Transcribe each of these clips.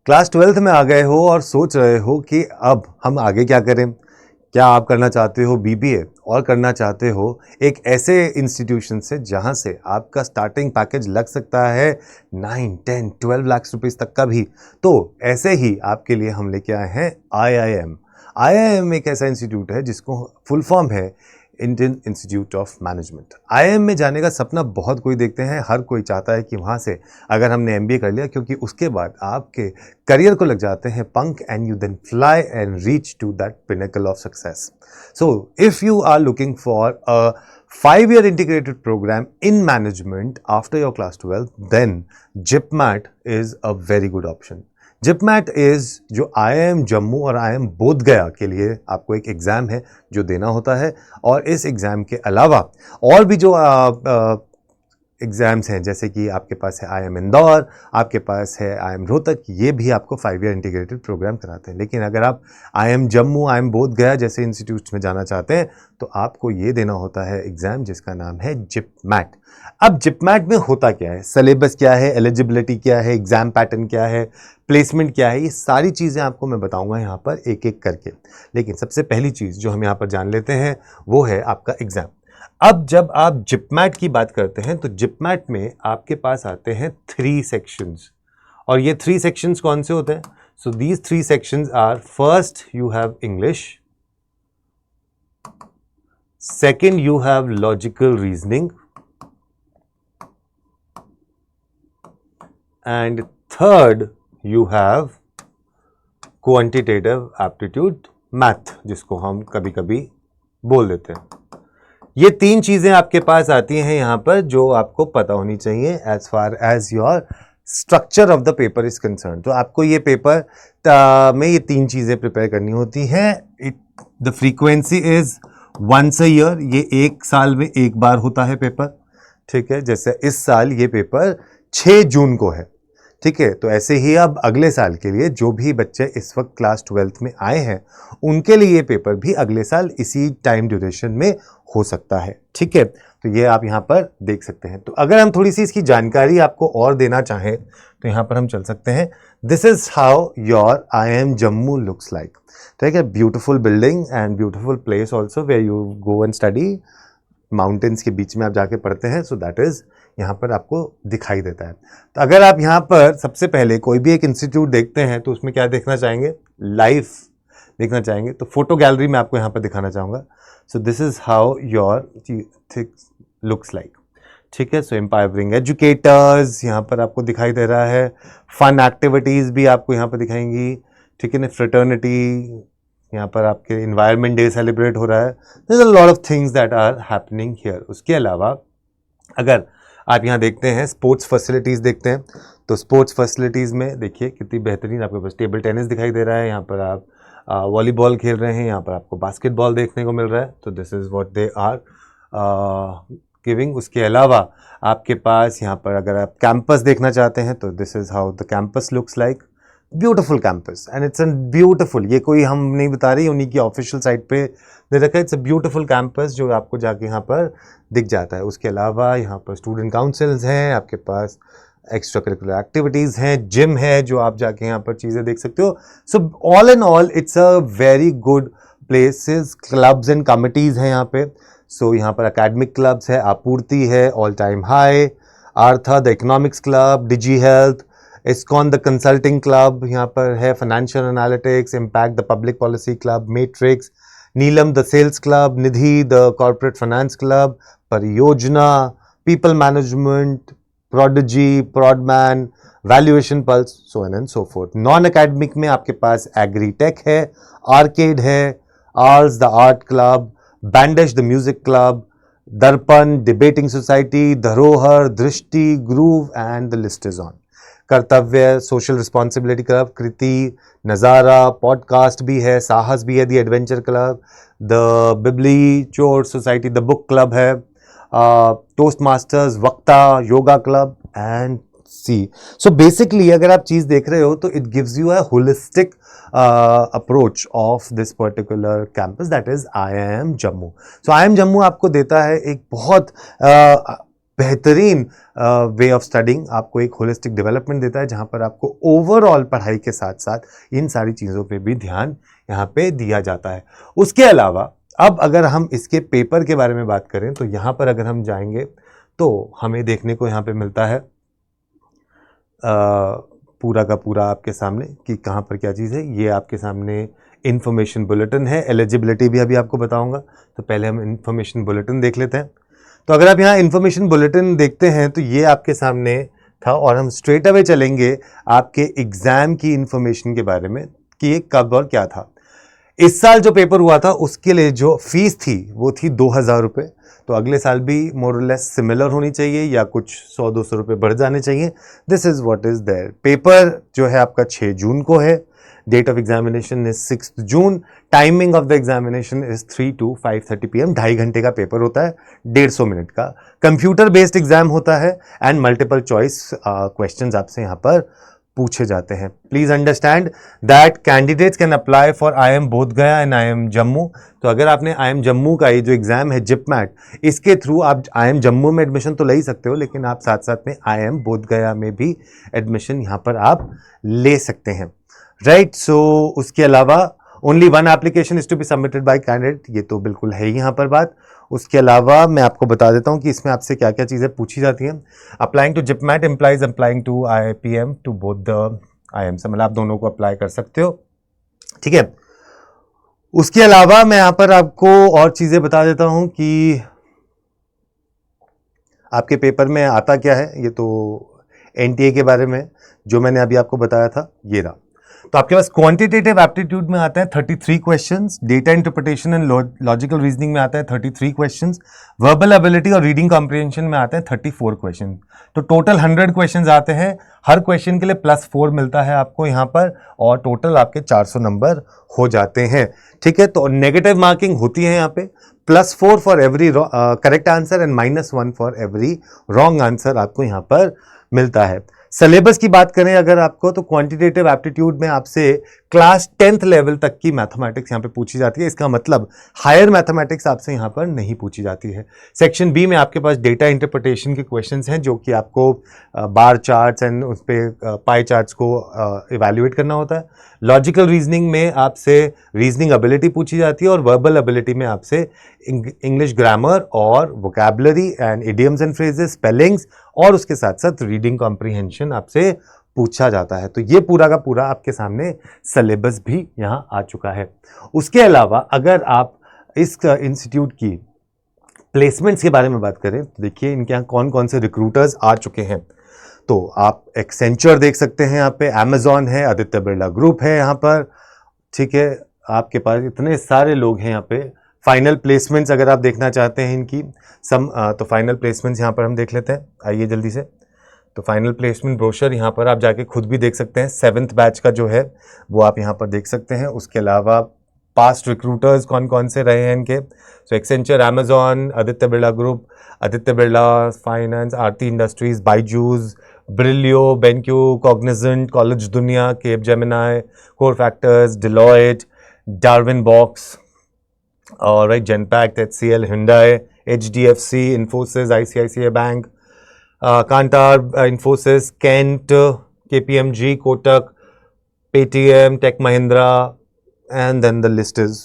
Class 12th में आ गए हो और सोच रहे हो कि अब हम आगे क्या करें। क्या आप करना चाहते हो बीबीए और करना चाहते हो एक ऐसे इंस्टीट्यूशन से जहां से आपका स्टार्टिंग पैकेज लग सकता है 9, 10, 12 लाख रुपीस तक का भी। तो ऐसे ही आपके लिए हम लेके आए हैं आईआईएम। आईआईएम एक ऐसा इंस्टीट्यूट है जिसको फुल फॉर्म है Indian institute of management. IIM में जाने का सपना बहुत कोई देखते हैं, हर कोई चाहता है कि वहाँ से अगर हमने एमबीए कर लिया, क्योंकि उसके बाद आपके करियर को लग जाते हैं पंख and you then fly and reach to that pinnacle of success. So if you are looking for a 5-year integrated program in management after your class 12, then JIPMAT is a very good option. JIPMAT is जो IIM Jammu और IIM Bodhgaya के लिए आपको एक exam है जो देना होता है, और इस एग्ज़ाम के अलावा और भी जो एग्ज़ाम्स हैं, जैसे कि आपके पास है आईआईएम इंदौर, आपके पास है आईआईएम रोहतक, ये भी आपको 5-year इंटीग्रेटेड प्रोग्राम कराते हैं। लेकिन अगर आप आईआईएम जम्मू, आईआईएम बोधगया जैसे इंस्टीट्यूट्स में जाना चाहते हैं तो आपको ये देना होता है एग्ज़ाम जिसका नाम है जिपमैट। अब जिपमैट में होता क्या है, सिलेबस क्या है, एलिजिबिलिटी क्या है, एग्ज़ाम पैटर्न क्या है, प्लेसमेंट क्या है, ये सारी चीज़ें आपको मैं बताऊंगा यहाँ पर एक एक करके। लेकिन सबसे पहली चीज़ जो हम यहाँ पर जान लेते हैं वो है आपका एग्ज़ाम। अब जब आप जिपमैट की बात करते हैं तो जिपमैट में आपके पास आते हैं 3 सेक्शंस, और ये 3 सेक्शंस कौन से होते हैं? So these 3 sections are, first you have English, second you have logical reasoning, and third you have quantitative aptitude math, जिसको हम कभी कभी बोल देते हैं। ये 3 चीजें आपके पास आती हैं यहाँ पर जो आपको पता होनी चाहिए as far as your structure of the paper is concern. तो आपको ये पेपर में ये 3 चीजें प्रिपेयर करनी होती हैं। The frequency is once a year, ये 1 साल में 1 बार होता है पेपर, ठीक है। जैसे इस साल ये पेपर 6 जून को है, ठीक है। तो ऐसे ही अब अगले साल के लिए जो भी बच्चे इस वक्त क्लास 12th में आए हैं उनके लिए ये पेपर भी अगले साल इसी टाइम ड्यूरेशन में हो सकता है, ठीक है। तो ये आप यहाँ पर देख सकते हैं। तो अगर हम थोड़ी सी इसकी जानकारी आपको और देना चाहें तो यहाँ पर हम चल सकते हैं। This is how your IIM Jammu looks like, ठीक है। Beautiful building and beautiful place also where you go and study. Mountains के बीच में आप जाके पढ़ते हैं, सो दैट इज यहाँ पर आपको दिखाई देता है। तो अगर आप यहाँ पर सबसे पहले कोई भी एक इंस्टीट्यूट देखते हैं तो उसमें क्या देखना चाहेंगे? लाइफ देखना चाहेंगे। तो फोटो गैलरी में आपको यहाँ पर दिखाना चाहूँगा। So this is how your looks like, ठीक है। सो एम्पावरिंग एजुकेटर्स यहाँ पर आपको दिखाई दे रहा है। फन एक्टिविटीज़ भी आपको यहाँ पर दिखाएंगी, ठीक है ना। फ्रेटर्निटी, यहाँ पर आपके इन्वायरमेंट डे सेलिब्रेट हो रहा है। There is a lot of things that are happening here. उसके अलावा अगर आप यहाँ देखते हैं स्पोर्ट्स फैसिलिटीज़ देखते हैं, तो स्पोर्ट्स फैसिलिटीज़ में देखिए कितनी बेहतरीन आपके पास टेबल टेनिस दिखाई दे रहा है, यहाँ पर आप वॉलीबॉल खेल रहे हैं, यहाँ पर आपको बास्केटबॉल देखने को मिल रहा है। तो this is what they are giving. उसके अलावा आपके पास यहाँ पर अगर आप कैंपस देखना चाहते हैं तो this is how the campus looks like. Beautiful campus and it's an beautiful, ये कोई हम नहीं बता रही, उन्हीं की ऑफिशियल साइट पे दे रखा है। इट्स अ ब्यूटिफुल कैंपस जो आपको जाके यहाँ पर दिख जाता है। उसके अलावा यहाँ पर स्टूडेंट काउंसिल्स हैं, आपके पास एक्स्ट्रा करिकुलर एक्टिविटीज़ हैं, जिम है जो आप जाके यहाँ पर चीज़ें देख सकते हो। So all in all it's a very good places. Clubs and committees हैं यहाँ पे। सो यहाँ पर अकेडमिक क्लब्स है, आपूर्ति है, All Time High, Artha the economics club, Digi Health, ISKCON the consulting club यहाँ पर है, financial analytics, Impact the public policy club, Matrix, Neelam the sales club, Nidhi the corporate finance club, Pariyojana, people management, Prodigy, Prodman, valuation pulse, so on and so forth. Non academic में आपके पास Agritech है, Arcade है, Ars the art club, Bandage the music club, Darpan debating society, धरोहर, दृष्टि, groove and the list is on. Kartavya social responsibility club, Kriti, Nazara, podcast भी है, साहस भी है, द एडवेंचर क्लब, द बिबली चोर सोसाइटी, द बुक क्लब है, Toastmasters, Vakta, yoga club and सी। सो बेसिकली अगर आप चीज़ देख रहे हो तो it gives you a holistic approach of this particular campus that is IIM Jammu. So IIM Jammu आपको देता है एक बहुत बेहतरीन वे ऑफ स्टडिंग, आपको एक होलिस्टिक डेवलपमेंट देता है जहाँ पर आपको ओवरऑल पढ़ाई के साथ साथ इन सारी चीज़ों पे भी ध्यान यहाँ पे दिया जाता है। उसके अलावा अब अगर हम इसके पेपर के बारे में बात करें तो यहाँ पर अगर हम जाएंगे तो हमें देखने को यहाँ पे मिलता है पूरा का पूरा आपके सामने कि कहाँ पर क्या चीज़ है। ये आपके सामने इन्फॉर्मेशन बुलेटिन है, एलिजिबिलिटी भी अभी आपको बताऊंगा। तो पहले हम इन्फॉर्मेशन बुलेटिन देख लेते हैं। तो अगर आप यहाँ इन्फॉर्मेशन बुलेटिन देखते हैं तो ये आपके सामने था और हम स्ट्रेट अवे चलेंगे आपके एग्ज़ाम की इन्फॉर्मेशन के बारे में कि ये कब और क्या था। इस साल जो पेपर हुआ था उसके लिए जो फीस थी वो थी 2,000 रुपये। तो अगले साल भी मोर लेस सिमिलर होनी चाहिए या कुछ 100-200 रुपये बढ़ जाने चाहिए। This is what is there. Paper जो है आपका 6 जून को है। Date of examination is 6 June. Timing of the examination is 3 to 5:30 PM। 2.5 घंटे का पेपर होता है, 150 मिनट का। कंप्यूटर बेस्ड एग्जाम होता है एंड मल्टीपल चॉइस क्वेश्चंस आपसे यहाँ पर पूछे जाते हैं। Please understand that candidates can apply for IIM Bodhgaya and IIM Jammu. तो अगर आपने IIM जम्मू का ये जो एग्जाम है जिपमैट, इसके थ्रू आप IIM जम्मू में एडमिशन तो ले ही सकते हो, लेकिन आप साथ साथ में IIM बोधगया में भी एडमिशन यहाँ पर आप ले सकते हैं, राइट। सो उसके अलावा only 1 application is to be submitted by candidate, ये तो बिल्कुल है ही यहाँ पर बात। उसके अलावा मैं आपको बता देता हूँ कि इसमें आपसे क्या क्या चीज़ें पूछी जाती हैं। Applying to JIPMAT implies applying to IIPM to both the IIM से, मतलब आप दोनों को अप्लाई कर सकते हो, ठीक है। उसके अलावा मैं यहाँ पर आपको और चीज़ें बता देता हूँ कि आपके पेपर में आता क्या है। ये तो NTA के बारे में जो मैंने अभी आपको बताया था ये रहा। तो आपके पास क्वांटिटेटिव एप्टीट्यूड में आता है 33 questions, data interpretation and logical reasoning में आता है 33 क्वेश्चंस, वर्बल एबिलिटी और रीडिंग कॉम्प्रिहेंशन में आते हैं 34 क्वेश्चन। तो टोटल 100 क्वेश्चंस आते हैं। हर क्वेश्चन के लिए +4 मिलता है आपको यहाँ पर और टोटल आपके 400 नंबर हो जाते हैं, ठीक है। तो नेगेटिव मार्किंग होती है यहाँ पे, +4 for every correct answer and -1 for every wrong answer आपको यहाँ पर मिलता है। सिलेबस की बात करें अगर आपको, तो क्वांटिटेटिव एप्टीट्यूड में आपसे क्लास 10th लेवल तक की मैथमेटिक्स यहाँ पे पूछी जाती है। इसका मतलब हायर मैथमेटिक्स आपसे यहाँ पर नहीं पूछी जाती है। सेक्शन बी में आपके पास डेटा इंटरप्रिटेशन के क्वेश्चंस हैं जो कि आपको बार चार्ट्स एंड उस पर पाई चार्ट्स को इवैल्यूएट करना होता है। लॉजिकल रीजनिंग में आपसे रीजनिंग एबिलिटी पूछी जाती है और वर्बल एबिलिटी में आपसे इंग्लिश ग्रामर और vocabulary and idioms and phrases, spellings और उसके साथ साथ रीडिंग कॉम्प्रिहेंशन आपसे पूछा जाता है। तो ये पूरा का पूरा आपके सामने सिलेबस भी यहाँ आ चुका है। उसके अलावा अगर आप इस इंस्टीट्यूट की प्लेसमेंट्स के बारे में बात करें तो देखिए इनके यहाँ कौन कौन से रिक्रूटर्स आ चुके हैं। तो आप एक्सेंचर देख सकते हैं यहाँ पे, अमेजॉन है, आदित्य बिरला ग्रुप है यहाँ पर, ठीक है। आपके पास इतने सारे लोग हैं यहाँ पे। फाइनल प्लेसमेंट्स अगर आप देखना चाहते हैं इनकी तो फाइनल प्लेसमेंट्स यहाँ पर हम देख लेते हैं, आइए जल्दी से। तो फाइनल प्लेसमेंट ब्रोशर यहाँ पर आप जाके खुद भी देख सकते हैं। 7th बैच का जो है वो आप यहाँ पर देख सकते हैं। उसके अलावा पास्ट रिक्रूटर्स कौन कौन से रहे हैं इनके, so Accenture, Amazon, Aditya Birla Group, Aditya Birla Finance, Aarti Industries, Byju's, Brillio, BenQ, Cognizant, College Dunia, Capgemini, Core Factors, Deloitte, Darwinbox और right, Genpact, HCL, Hyundai, HDFC, Infosys, ICICI bank, Kantar, Infosys, Kent, KPMG, Kotak, Paytm, Tech Mahindra, and then the list is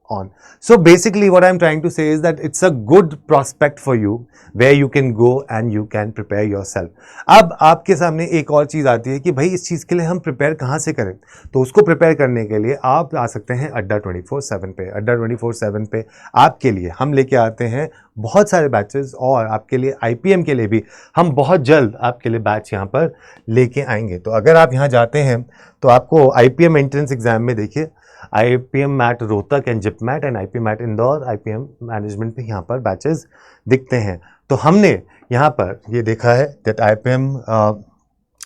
on. So basically what I'm trying to say is that it's a good prospect for you where you can go and you can prepare yourself. अब आपके सामने एक और चीज़ आती है कि भाई इस चीज़ के लिए हम प्रिपेयर कहाँ से करें। तो उसको प्रिपेयर करने के लिए आप आ सकते हैं अड्डा 24/7 पे। अड्डा 24/7 पे आपके लिए हम लेके आते हैं बहुत सारे बैचेस और आपके लिए IPM के लिए भी हम बहुत जल्द आपके लिए बैच यहाँ पर लेके आएंगे। तो अगर आप यहाँ जाते हैं तो आपको IPM एंट्रेंस एग्जाम में देखिए IPM MAT Rohtak and JIPMAT and IPM MAT Indore, IPM management पे यहाँ पर बैचेस दिखते हैं। तो हमने यहाँ पर ये देखा है दैट IPM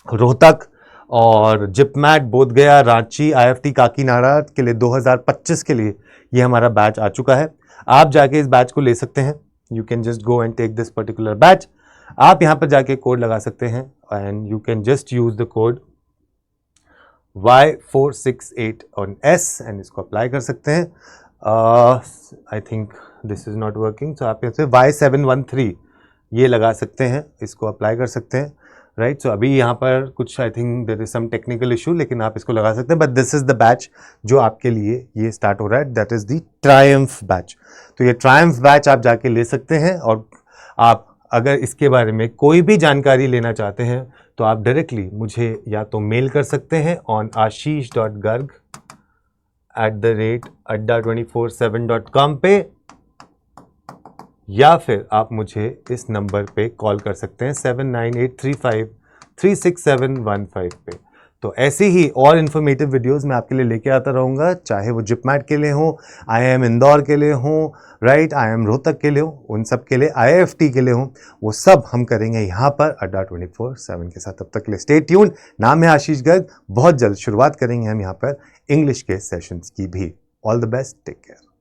रोहतक और जिपमैट बोधगया, रांची, IFT काकीनाडा के लिए 2025 के लिए ये हमारा बैच आ चुका है। आप जाके इस बैच को ले सकते हैं। You can just go and take this particular batch. आप यहाँ पर जाके कोड लगा सकते हैं and you can just use the code Y468 on S and इसको अप्लाई कर सकते हैं। I think this is not working, so आप यहाँ से Y713 ये लगा सकते हैं, इसको अप्लाई कर सकते हैं, राइट। सो अभी यहाँ पर कुछ I think there is some technical issue, लेकिन आप इसको लगा सकते हैं। But this is the batch जो आपके लिए ये स्टार्ट हो रहा है, that is the triumph batch. तो ये ट्रायम्फ बैच आप जाके ले सकते हैं, और आप अगर इसके बारे में कोई भी जानकारी लेना चाहते हैं तो आप डायरेक्टली मुझे या तो मेल कर सकते हैं ऑन ashish.garg@adda247.com पे, या फिर आप मुझे इस नंबर पे कॉल कर सकते हैं 7983536715 पे। तो ऐसी ही और इन्फॉर्मेटिव वीडियोस मैं आपके लिए लेके आता रहूँगा, चाहे वो जिपमैट के लिए हो, IIM इंदौर के लिए हो, राइट, IIM रोहतक के लिए हो, उन सब के लिए, IIFT के लिए हो, वो सब हम करेंगे यहाँ पर अड्डा 24/7 के साथ। तब तक के लिए स्टे ट्यून्ड। नाम है आशीष गर्ग। बहुत जल्द शुरुआत करेंगे हम यहाँ पर इंग्लिश के सेशंस की भी। All the best, take care.